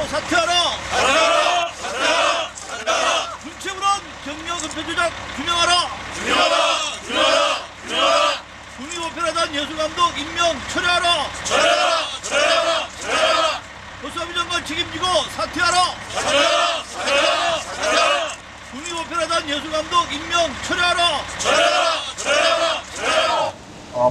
사퇴하라! 사퇴하라! 사퇴하라! 사퇴하라! 문체부란 경력 은폐 조작 규명하라! 규명하라! 규명하라! 규명하라! 국립오페라단 예술감독 임명 철회하라! 철회하라! 철회하라! 철회하라! 허수아비 장관 책임지고 사퇴하라! 사퇴하라! 사퇴하라! 사퇴하라! 국립오페라단 예술감독 임명 철회하라! 철회하라! 철회하라! 철회하라!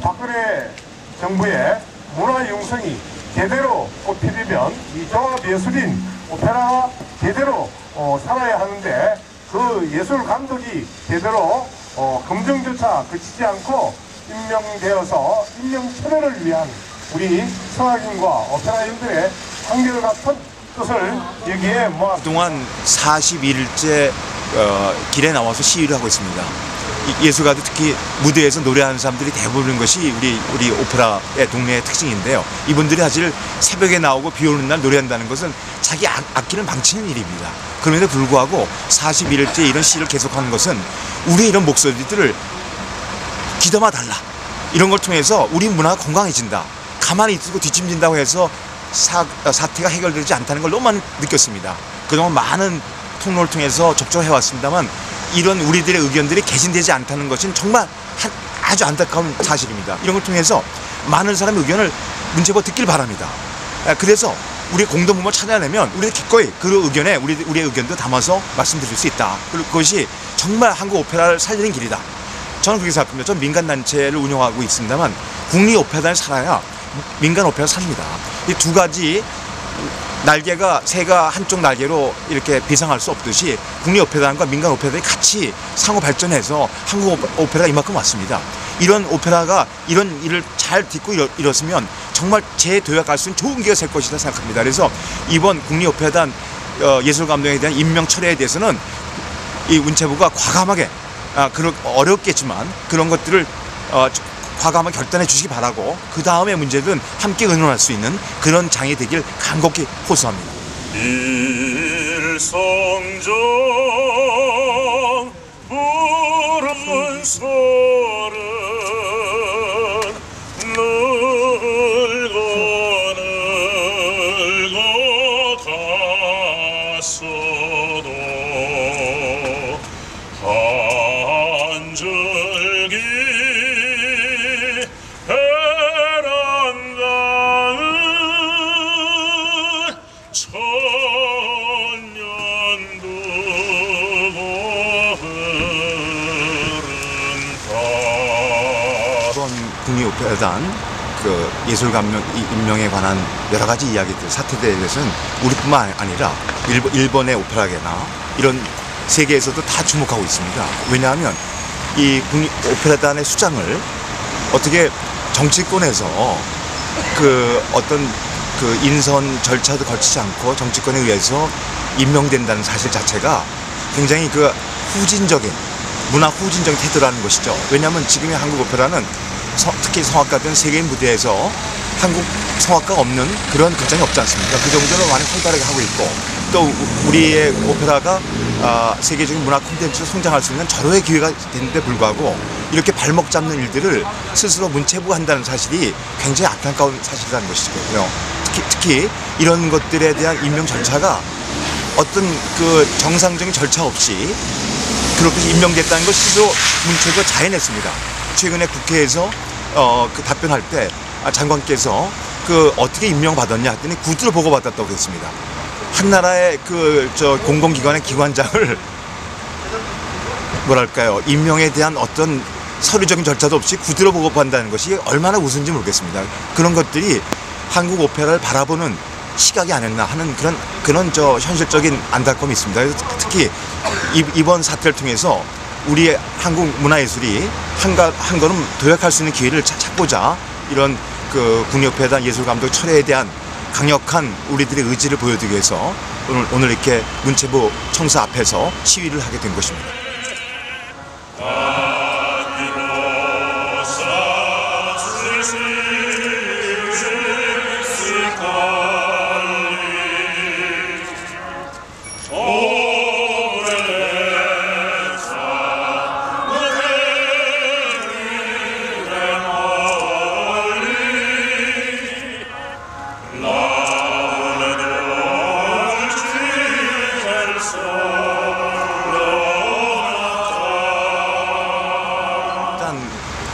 박근혜 정부의 문화융성이 제대로 꽃피우면 이 종합예술인 오페라가 제대로 살아야 하는데 그 예술 감독이 제대로 검증조차 그치지 않고 임명되어서 임명 철회를 위한 우리 성악인과 오페라인들의 한결같은 뜻을 여기에 그동안 41일째 길에 나와서 시위를 하고 있습니다. 예술가들 특히 무대에서 노래하는 사람들이 대부분인 것이 우리 오페라의 동네의 특징인데요. 이분들이 사실 새벽에 나오고 비 오는 날 노래한다는 것은 자기 악기를 망치는 일입니다. 그럼에도 불구하고 41일째 이런 시위를 계속하는 것은 우리의 이런 목소리들을 귀담아 달라. 이런 걸 통해서 우리 문화가 건강해진다. 가만히 있고 뒷짐진다고 해서 사태가 해결되지 않다는 걸 너무 많이 느꼈습니다. 그동안 많은 통로를 통해서 접촉해 왔습니다만 이런 우리들의 의견들이 개진되지 않다는 것은 정말 아주 안타까운 사실입니다. 이런 걸 통해서 많은 사람의 의견을 문체부가 듣길 바랍니다. 그래서 우리 공동분모를 찾아내면 우리가 기꺼이 그 의견에 우리의 의견도 담아서 말씀드릴 수 있다. 그리고 그것이 정말 한국 오페라를 살리는 길이다. 저는 그렇게 생각합니다. 저는 민간단체를 운영하고 있습니다만 국립오페라단이 살아야 민간 오페라가 삽니다. 이 두 가지 새가 한쪽 날개로 이렇게 비상할 수 없듯이 국립오페라단과 민간 오페라단이 같이 상호 발전해서 한국 오페라가 이만큼 왔습니다. 이런 오페라가 이런 일을 잘 딛고 일었으면 정말 재도약할 수 있는 좋은 기회가 될 것이다 생각합니다. 그래서 이번 국립오페라단 예술감독에 대한 임명 철회에 대해서는 이 문체부가 과감하게 어렵겠지만 그런 것들을 과감하게 결단해 주시기 바라고 그 다음에 문제는 함께 의논할 수 있는 그런 장이 되길 간곡히 호소합니다. 일성정 부른 소른 늙어 갔어도 한 줄기 국립오페라단 예술감독 임명에 관한 여러 가지 이야기들, 사태들에 대해서는 우리뿐만 아니라 일본의 오페라계나 이런 세계에서도 다 주목하고 있습니다. 왜냐하면 이 국립오페라단의 수장을 어떻게 정치권에서 어떤 인선 절차도 거치지 않고 정치권에 의해서 임명된다는 사실 자체가 굉장히 문화 후진적인 태도라는 것이죠. 왜냐하면 지금의 한국 오페라는 특히 성악가들은 세계인 무대에서 한국 성악가가 없는 그런 극장이 없지 않습니까? 그 정도로 많이 활발하게 하고 있고 또 우리의 오페라가 세계적인 문화 콘텐츠로 성장할 수 있는 절호의 기회가 되는데 불구하고 이렇게 발목 잡는 일들을 스스로 문체부가 한다는 사실이 굉장히 안타까운 사실이라는 것이거든요. 특히 이런 것들에 대한 임명 절차가 어떤 정상적인 절차 없이 그렇게 임명됐다는 것 스스로 문체부가 자해냈습니다. 최근에 국회에서 답변할 때 장관께서 어떻게 임명받았냐 했더니 구두로 보고받았다고 했습니다. 한 나라의 공공기관의 기관장을 임명에 대한 어떤 서류적인 절차도 없이 구두로 보고받는다는 것이 얼마나 우스운지 모르겠습니다. 그런 것들이 한국 오페라를 바라보는 시각이 아니었나 하는 그런 현실적인 안타까움이 있습니다. 그래서 특히 이번 사태를 통해서 우리의 한국 문화예술이 한 걸음 도약할 수 있는 기회를 찾고자 이런 국립오페라단 예술감독 철회에 대한 강력한 우리들의 의지를 보여드리기 위해서 오늘 이렇게 문체부 청사 앞에서 시위를 하게 된 것입니다.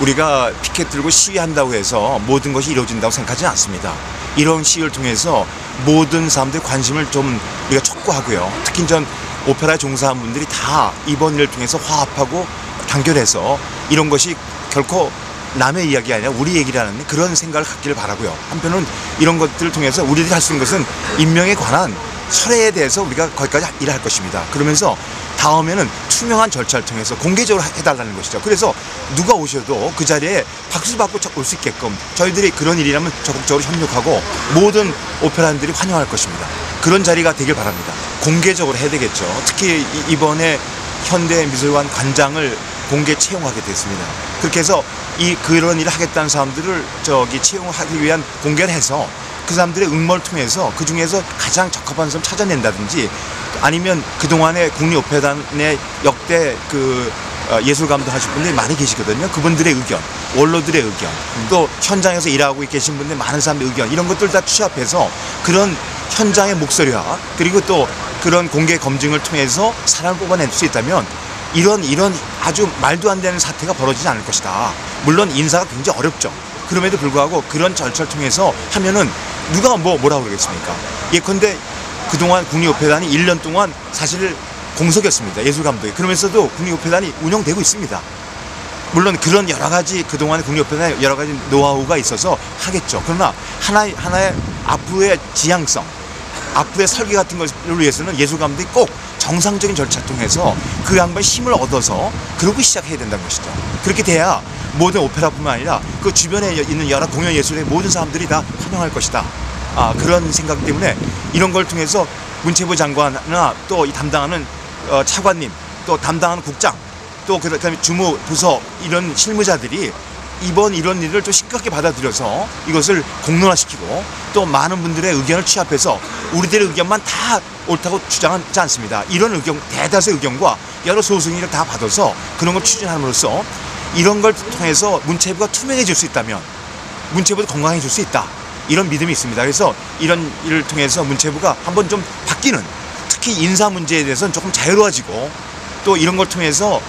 우리가 피켓 들고 시위한다고 해서 모든 것이 이루어진다고 생각하지는 않습니다. 이런 시위를 통해서 모든 사람들의 관심을 좀 우리가 촉구하고요. 특히 전 오페라에 종사한 분들이 다 이번 일을 통해서 화합하고 단결해서 이런 것이 결코 남의 이야기가 아니라 우리 얘기라는 그런 생각을 갖기를 바라고요. 한편은 이런 것들을 통해서 우리들이 할 수 있는 것은 인명에 관한 철회에 대해서 우리가 거기까지 일할 것입니다. 그러면서 다음에는 투명한 절차를 통해서 공개적으로 해달라는 것이죠. 그래서 누가 오셔도 그 자리에 박수 받고 올 수 있게끔 저희들이 그런 일이라면 적극적으로 협력하고 모든 오페라인들이 환영할 것입니다. 그런 자리가 되길 바랍니다. 공개적으로 해야 되겠죠. 특히 이번에 현대미술관 관장을 공개 채용하게 됐습니다. 그렇게 해서 그런 일을 하겠다는 사람들을 채용하기 위한 공개를 해서 그 사람들의 응모를 통해서 그 중에서 가장 적합한 사람 찾아낸다든지 아니면 그동안에 국립오페라단의 역대 예술감독 하신 분들이 많이 계시거든요. 그분들의 의견, 원로들의 의견, 또 현장에서 일하고 계신 분들 많은 사람의 의견 이런 것들 다 취합해서 그런 현장의 목소리와 그리고 또 그런 공개 검증을 통해서 사람을 뽑아낼 수 있다면 이런 아주 말도 안 되는 사태가 벌어지지 않을 것이다. 물론 인사가 굉장히 어렵죠. 그럼에도 불구하고 그런 절차를 통해서 하면은 누가 뭐라고 그러겠습니까? 예컨대 그동안 국립오페라단이 1년 동안 사실 공석이었습니다. 예술감독이. 그러면서도 국립오페라단이 운영되고 있습니다. 물론 그런 여러 가지 그동안 국립오페라단에 여러 가지 노하우가 있어서 하겠죠. 그러나 하나의 앞으로의 지향성, 앞으로의 설계 같은 것을 위해서는 예술감독이 꼭 정상적인 절차를 통해서 그 양반의 힘을 얻어서 그러고 시작해야 된다는 것이죠. 그렇게 돼야 모든 오페라뿐만 아니라 그 주변에 있는 여러 공연 예술의 모든 사람들이 다 환영할 것이다. 그런 생각 때문에 이런 걸 통해서 문체부 장관이나 또 이 담당하는 차관님, 또 담당하는 국장, 또 그다음에 주무 부서 이런 실무자들이 이번 이런 일을 또 심각하게 받아들여서 이것을 공론화시키고 또 많은 분들의 의견을 취합해서 우리들의 의견만 다 옳다고 주장하지 않습니다. 이런 의견, 대다수의 의견과 여러 소수의견을 다 받아서 그런 걸 추진함으로써 이런 걸 통해서 문체부가 투명해질 수 있다면 문체부도 건강해질 수 있다. 이런 믿음이 있습니다. 그래서 이런 일을 통해서 문체부가 한번 좀 바뀌는, 특히 인사 문제에 대해서는 조금 자유로워지고 또 이런 걸 통해서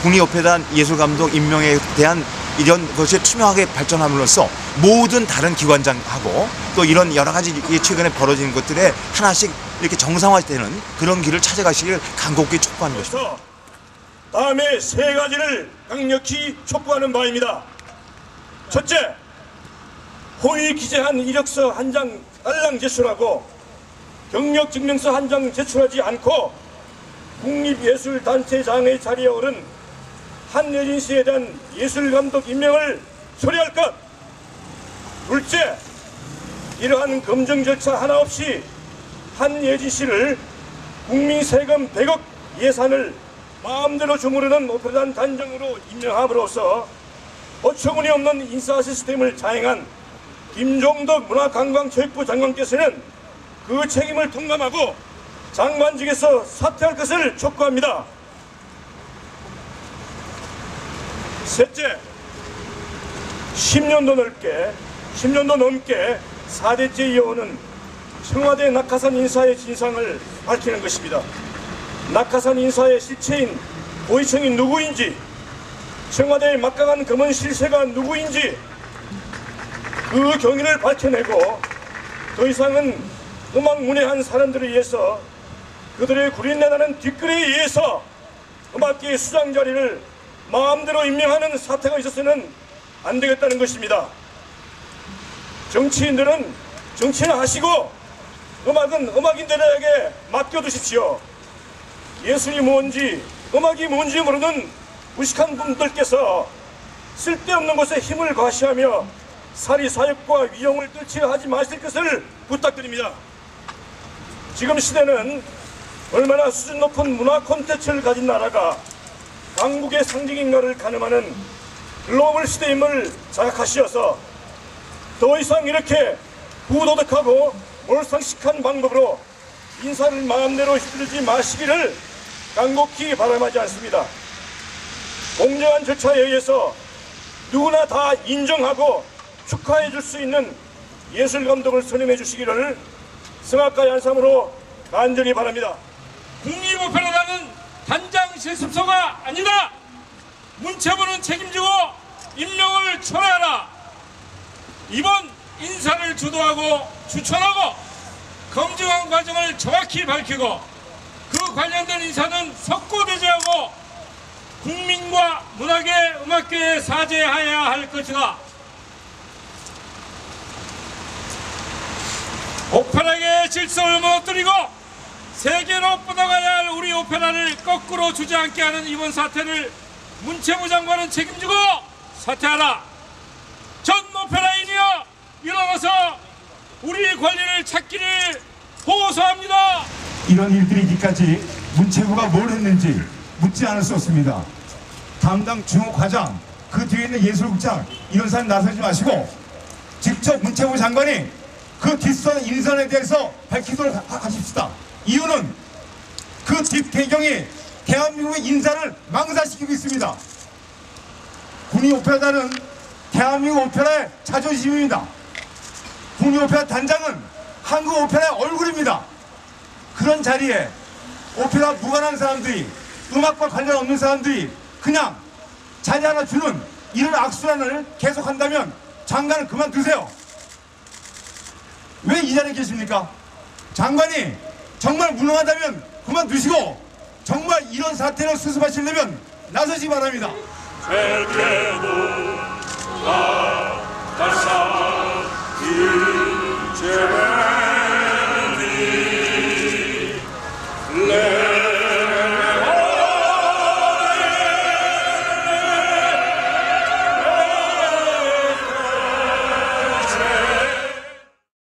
국립오페라단 예술감독 임명에 대한 이런 것이 투명하게 발전함으로써 모든 다른 기관장하고 또 이런 여러 가지 최근에 벌어지는 것들에 하나씩 이렇게 정상화되는 그런 길을 찾아가시길 간곡히 촉구하는 것입니다. 다음에 세 가지를 강력히 촉구하는 바입니다. 첫째, 호의 기재한 이력서 한 장 딸랑 제출하고 경력증명서 한 장 제출하지 않고 국립예술단체장의 자리에 오른 한예진 씨에 대한 예술감독 임명을 처리할 것. 둘째, 이러한 검증 절차 하나 없이 한예진 씨를 국민 세금 100억 예산을 마음대로 주무르는 오페라단 단장으로 임명함으로써 어처구니 없는 인사 시스템을 자행한 김종덕 문화관광체육부 장관께서는 그 책임을 통감하고 장관직에서 사퇴할 것을 촉구합니다. 셋째, 10년도 넘게 4대째 이어오는 청와대 낙하산 인사의 진상을 밝히는 것입니다. 낙하산 인사의 실체인 고위층이 누구인지, 청와대의 막강한 검은 실세가 누구인지 그 경위를 밝혀내고 더 이상은 음악문외한 사람들에 의해서 그들의 구린내나는 뒷글에 의해서 음악계의 수장 자리를 마음대로 임명하는 사태가 있어서는 안 되겠다는 것입니다. 정치인들은 정치는 하시고 음악은 음악인들에게 맡겨두십시오. 예술이 뭔지 음악이 뭔지 모르는 무식한 분들께서 쓸데없는 것에 힘을 과시하며 사리사욕과 위용을 떨치하지 마실 것을 부탁드립니다. 지금 시대는 얼마나 수준 높은 문화 콘텐츠를 가진 나라가 강국의 상징인가를 가늠하는 글로벌 시대임을 자각하시어서 더 이상 이렇게 부도덕하고 몰상식한 방법으로 인사를 마음대로 휘두르지 마시기를 간곡히 바람하지 않습니다. 공정한 절차에 의해서 누구나 다 인정하고 축하해 줄 수 있는 예술감독을 선임해 주시기를 성악가 양삼으로 간절히 바랍니다. 국립오페라단은 단장 실습소가 아니다. 문체부는 책임지고 임명을 철회하라. 이번 인사를 주도하고 추천하고 검증한 과정을 정확히 밝히고 그 관련된 인사는 석고대죄하고 국민과 문화계, 음악계에 사죄하여야 할 것이다. 오페라계의 질서를 무너뜨리고 세계로 뻗어가야 할 우리 오페라를 거꾸로 주저앉게 하는 이번 사태를 문체부 장관은 책임지고 사퇴하라. 전 오페라인이여 일어나서 우리 권리를 찾기를 호소합니다. 이런 일들이 있기까지 문체부가 뭘 했는지 묻지 않을 수 없습니다. 담당 주무과장, 그 뒤에 있는 예술국장 이런 사람 나서지 마시고 직접 문체부 장관이 그 뒷선 인선에 대해서 밝히도록 하십시다. 이유는 그 뒷배경이 대한민국의 인사를 망사시키고 있습니다. 국립오페라단은 대한민국 오페라의 자존심입니다. 국립오페라 단장은 한국 오페라의 얼굴입니다. 그런 자리에 오페라 무관한 사람들이, 음악과 관련 없는 사람들이 그냥 자리 하나 주는 이런 악순환을 계속한다면 장관은 그만두세요. 왜 이 자리에 계십니까? 장관이 정말 무능하다면 그만두시고 정말 이런 사태를 수습하시려면 나서시기 바랍니다. 제게도 다 달사 일제를